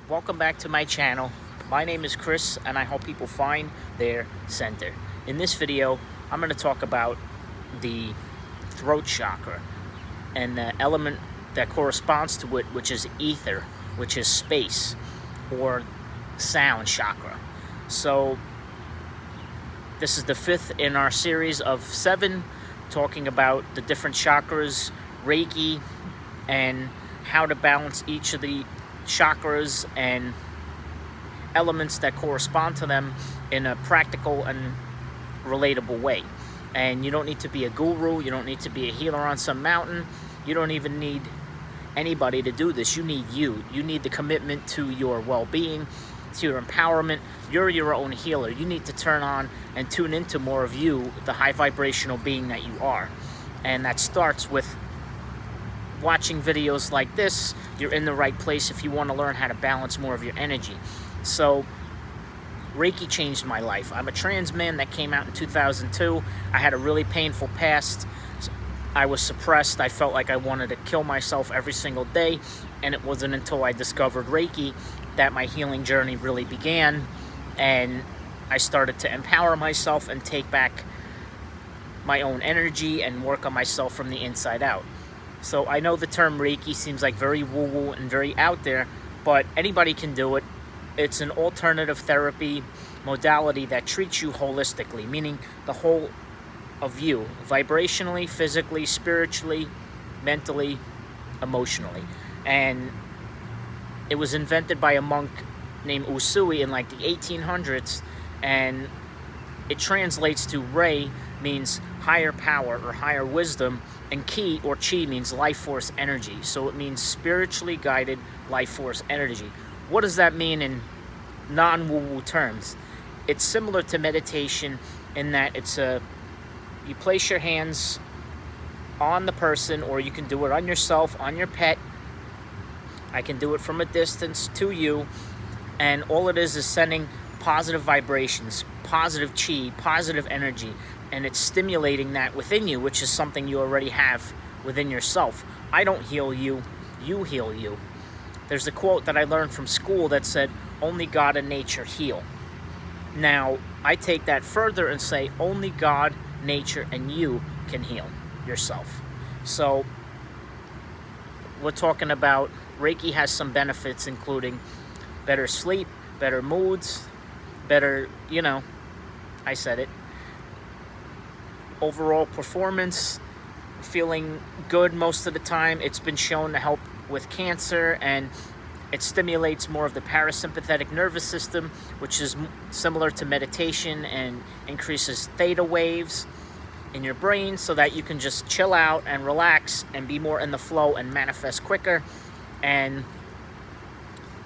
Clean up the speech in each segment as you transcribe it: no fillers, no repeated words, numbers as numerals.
Welcome back to my channel. My name is Chris and I help people find their center. In this video, I'm going to talk about the throat chakra and the element that corresponds to it, which is ether, which is space, or sound chakra. So this is the fifth in our series of 7, talking about the different chakras, Reiki, and how to balance each of the chakras and elements that correspond to them in a practical and relatable way. And you don't need to be a guru, you don't need to be a healer on some mountain, you don't even need anybody to do this. You need you. You need the commitment to your well-being, to your empowerment. You're your own healer. You need to turn on and tune into more of you, the high vibrational being that you are. And that starts with watching videos like this. You're in the right place if you want to learn how to balance more of your energy. So Reiki changed my life. I'm a trans man that came out in 2002. I had a really painful past. I was suppressed. I felt like I wanted to kill myself every single day, and it wasn't until I discovered Reiki that my healing journey really began, and I started to empower myself and take back my own energy and work on myself from the inside out. So I know the term Reiki seems like very woo-woo and very out there, but anybody can do it. It's an alternative therapy modality that treats you holistically, meaning the whole of you, vibrationally, physically, spiritually, mentally, emotionally. And it was invented by a monk named Usui in like the 1800s, and it translates to Rei means higher power or higher wisdom, and Ki or Chi means life force energy. So it means spiritually guided life force energy. What does that mean in non-woo-woo terms? It's similar to meditation in that you place your hands on the person, or you can do it on yourself, on your pet. I can do it from a distance to you, and all it is sending positive vibrations, positive chi, positive energy, and it's stimulating that within you, which is something you already have within yourself. I don't heal you, you heal you. There's a quote that I learned from school that said, "Only God and nature heal." Now, I take that further and say, only God, nature, and you can heal yourself. So, we're talking about Reiki has some benefits, including better sleep, better moods, better, I said it, overall performance, feeling good most of the time. It's been shown to help with cancer, and it stimulates more of the parasympathetic nervous system, which is similar to meditation, and increases theta waves in your brain so that you can just chill out and relax and be more in the flow and manifest quicker. And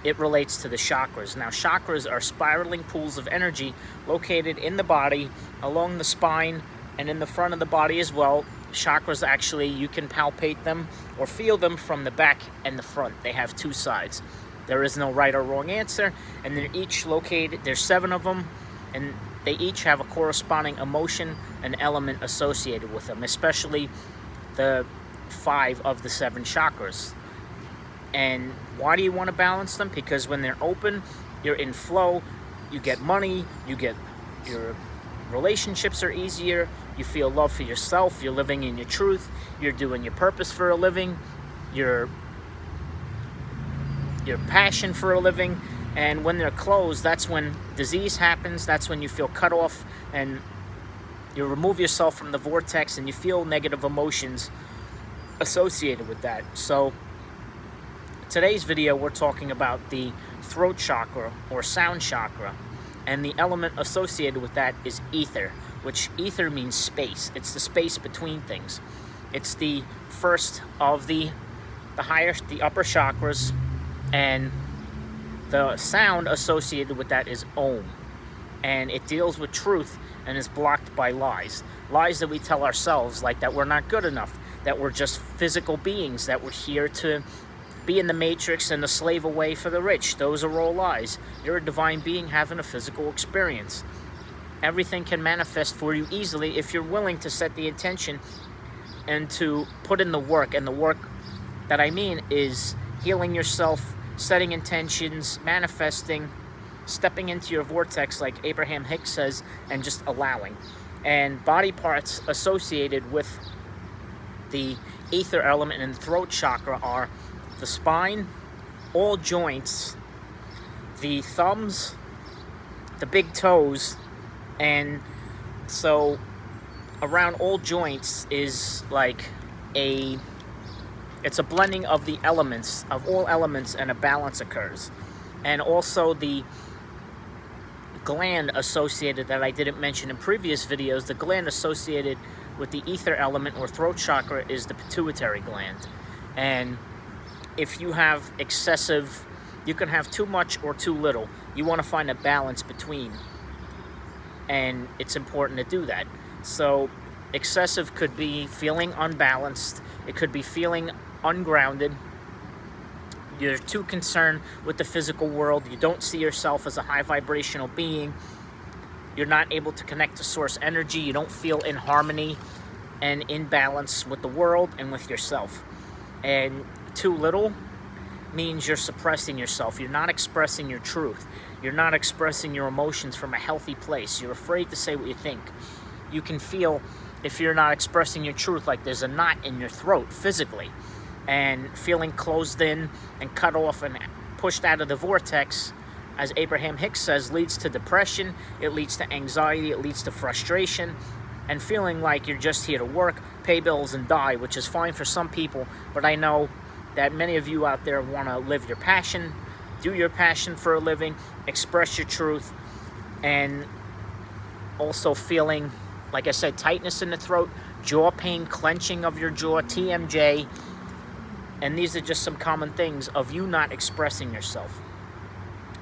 it relates to the chakras. Now, chakras are spiraling pools of energy located in the body, along the spine, and in the front of the body as well. Chakras, actually, you can palpate them or feel them from the back and the front. They have 2 sides. There is no right or wrong answer, and they're each located, there's 7 of them, and they each have a corresponding emotion and element associated with them, especially the 5 of the 7 chakras. And why do you want to balance them? Because when they're open, you're in flow, you get money, your relationships are easier, you feel love for yourself, you're living in your truth, you're doing your purpose for a living, your passion for a living. And when they're closed, that's when disease happens, that's when you feel cut off, and you remove yourself from the vortex, and you feel negative emotions associated with that. So today's video, we're talking about the throat chakra or sound chakra, and the element associated with that is ether, which ether means space. It's the space between things. It's the first of the upper chakras, and the sound associated with that is Om, and it deals with truth and is blocked by lies. Lies that we tell ourselves, like that we're not good enough, that we're just physical beings, that we're here to be in the matrix and to slave away for the rich. Those are all lies. You're a divine being having a physical experience. Everything can manifest for you easily if you're willing to set the intention and to put in the work. And the work that I mean is healing yourself setting intentions, manifesting, stepping into your vortex like Abraham Hicks says, and just allowing. And body parts associated with the ether element and throat chakra are the spine, all joints, the thumbs, the big toes, and so around all joints is like it's a blending of the elements, of all elements, and a balance occurs. And also the gland associated that I didn't mention in previous videos, the gland associated with the ether element or throat chakra is the pituitary gland. And if you have excessive, you can have too much or too little. You want to find a balance between, and it's important to do that. So excessive could be feeling unbalanced, it could be feeling ungrounded, you're too concerned with the physical world, you don't see yourself as a high vibrational being, you're not able to connect to source energy, you don't feel in harmony and in balance with the world and with yourself. And too little means you're suppressing yourself, you're not expressing your truth, you're not expressing your emotions from a healthy place, you're afraid to say what you think. You can feel, if you're not expressing your truth, like there's a knot in your throat physically, and feeling closed in and cut off and pushed out of the vortex, as Abraham Hicks says, leads to depression, it leads to anxiety, it leads to frustration, and feeling like you're just here to work, pay bills, and die, which is fine for some people, but I know that many of you out there want to live your passion, do your passion for a living, express your truth, and also feeling, like I said, tightness in the throat, jaw pain, clenching of your jaw, TMJ, and these are just some common things of you not expressing yourself.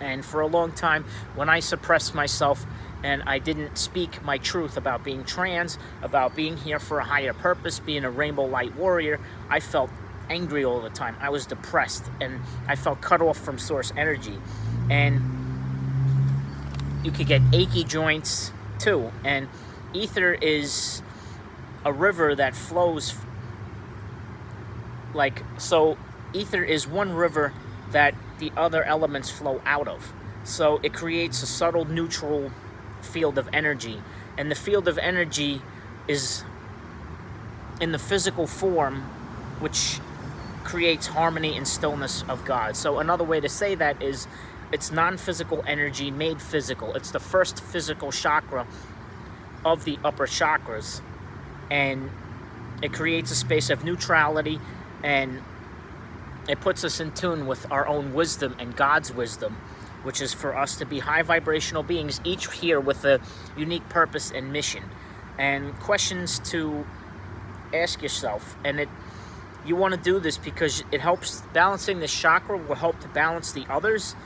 And for a long time, when I suppressed myself and I didn't speak my truth about being trans, about being here for a higher purpose, being a rainbow light warrior, I felt angry all the time. I was depressed and I felt cut off from source energy. And you could get achy joints too. And ether is a river that flows so ether is one river that the other elements flow out of. So it creates a subtle neutral field of energy. And the field of energy is in the physical form, which creates harmony and stillness of God. So another way to say that is it's non-physical energy made physical. It's the first physical chakra of the upper chakras, and it creates a space of neutrality, and it puts us in tune with our own wisdom and God's wisdom, which is for us to be high vibrational beings, each here with a unique purpose and mission. And questions to ask yourself, and you want to do this because it helps. Balancing this chakra will help to balance the others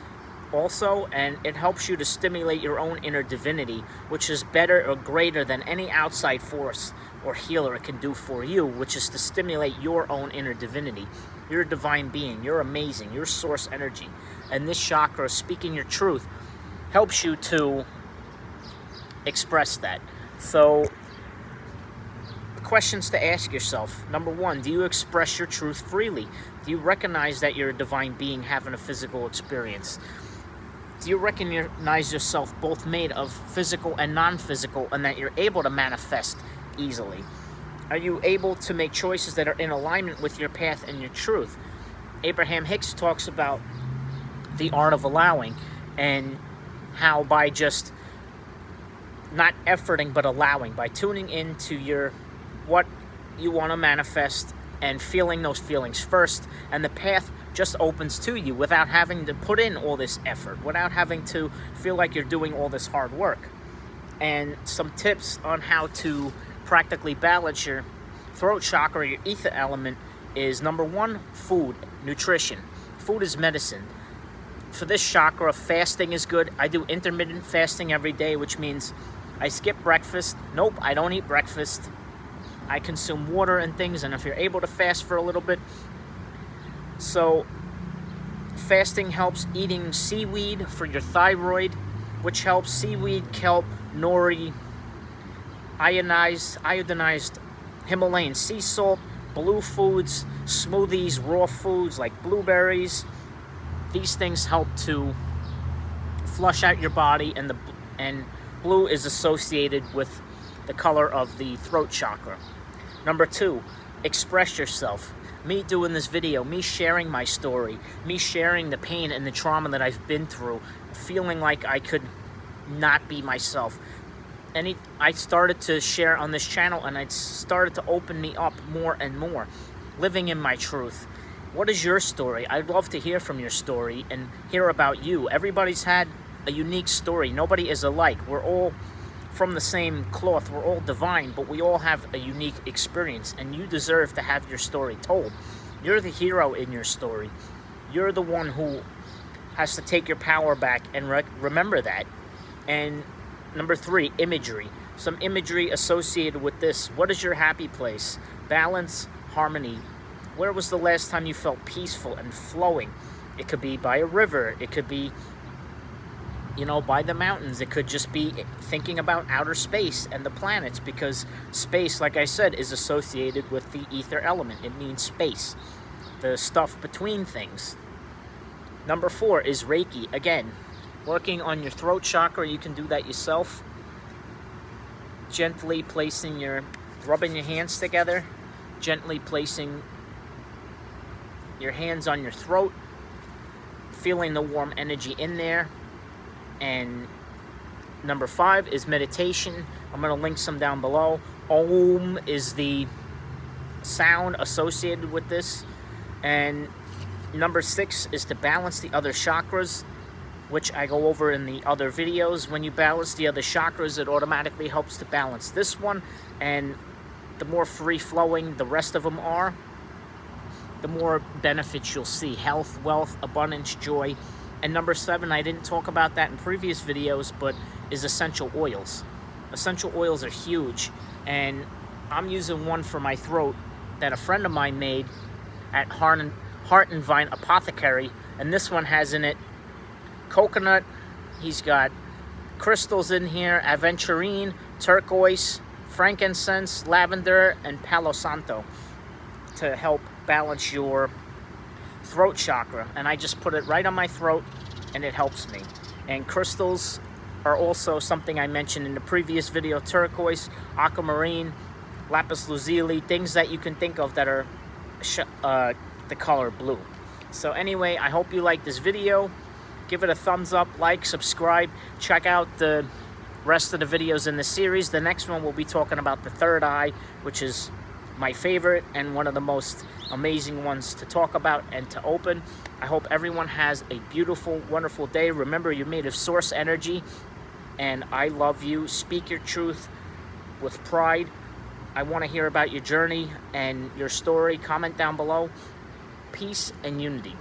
also, and it helps you to stimulate your own inner divinity, which is better or greater than any outside force or healer can do for you, which is to stimulate your own inner divinity. You're a divine being, you're amazing, you're source energy, and this chakra, speaking your truth, helps you to express that. So questions to ask yourself: number one, do you express your truth freely? Do you recognize that you're a divine being having a physical experience? Do you recognize yourself both made of physical and non-physical, and that you're able to manifest easily? Are you able to make choices that are in alignment with your path and your truth? Abraham Hicks talks about the art of allowing, and how by just not efforting but allowing, by tuning into what you want to manifest and feeling those feelings first, and the path just opens to you without having to put in all this effort, without having to feel like you're doing all this hard work. And some tips on how to practically balance your throat chakra, your ether element, is number one, food, nutrition. Food is medicine. For this chakra, fasting is good. I do intermittent fasting every day, which means I skip breakfast. Nope, I don't eat breakfast. I consume water and things, and if you're able to fast for a little bit. So fasting helps. Eating seaweed for your thyroid, which helps. Seaweed, kelp, nori, iodinized Himalayan sea salt, blue foods, smoothies, raw foods like blueberries, these things help to flush out your body, and blue is associated with the color of the throat chakra. Number 2, express yourself. Me doing this video, me sharing my story, me sharing the pain and the trauma that I've been through, feeling like I could not be myself. And I started to share on this channel, and it started to open me up more and more, living in my truth. What is your story? I'd love to hear from your story and hear about you. Everybody's had a unique story. Nobody is alike. We're all from the same cloth. We're all divine, but we all have a unique experience, and you deserve to have your story told. You're the hero in your story. You're the one who has to take your power back and remember that. And number 3, imagery. Some imagery associated with this. What is your happy place? Balance, harmony. Where was the last time you felt peaceful and flowing? It could be by a river. It could be, by the mountains. It could just be thinking about outer space and the planets, because space, like I said, is associated with the ether element. It means space, the stuff between things. Number 4 is Reiki. Again, working on your throat chakra. You can do that yourself. Gently rubbing your hands together, gently placing your hands on your throat, feeling the warm energy in there. And number 5 is meditation. I'm going to link some down below. Om is the sound associated with this. And number 6 is to balance the other chakras, which I go over in the other videos. When you balance the other chakras, it automatically helps to balance this one. And the more free-flowing the rest of them are, the more benefits you'll see. Health, wealth, abundance, joy. And number 7, I didn't talk about that in previous videos, but is essential oils. Essential oils are huge, and I'm using one for my throat that a friend of mine made at Heart and Vine Apothecary, and this one has in it coconut. He's got crystals in here, aventurine, turquoise, frankincense, lavender, and palo santo to help balance your throat chakra. And I just put it right on my throat, and it helps me. And crystals are also something I mentioned in the previous video. Turquoise, aquamarine, lapis lazuli, things that you can think of that are the color blue. So anyway, I hope you like this video. Give it a thumbs up, like, subscribe. Check out the rest of the videos in the series. The next one we'll be talking about the third eye, which is my favorite and one of the most amazing ones to talk about and to open. I hope everyone has a beautiful, wonderful day. Remember, you're made of source energy, and I love you. Speak your truth with pride. I want to hear about your journey and your story. Comment down below. Peace and unity.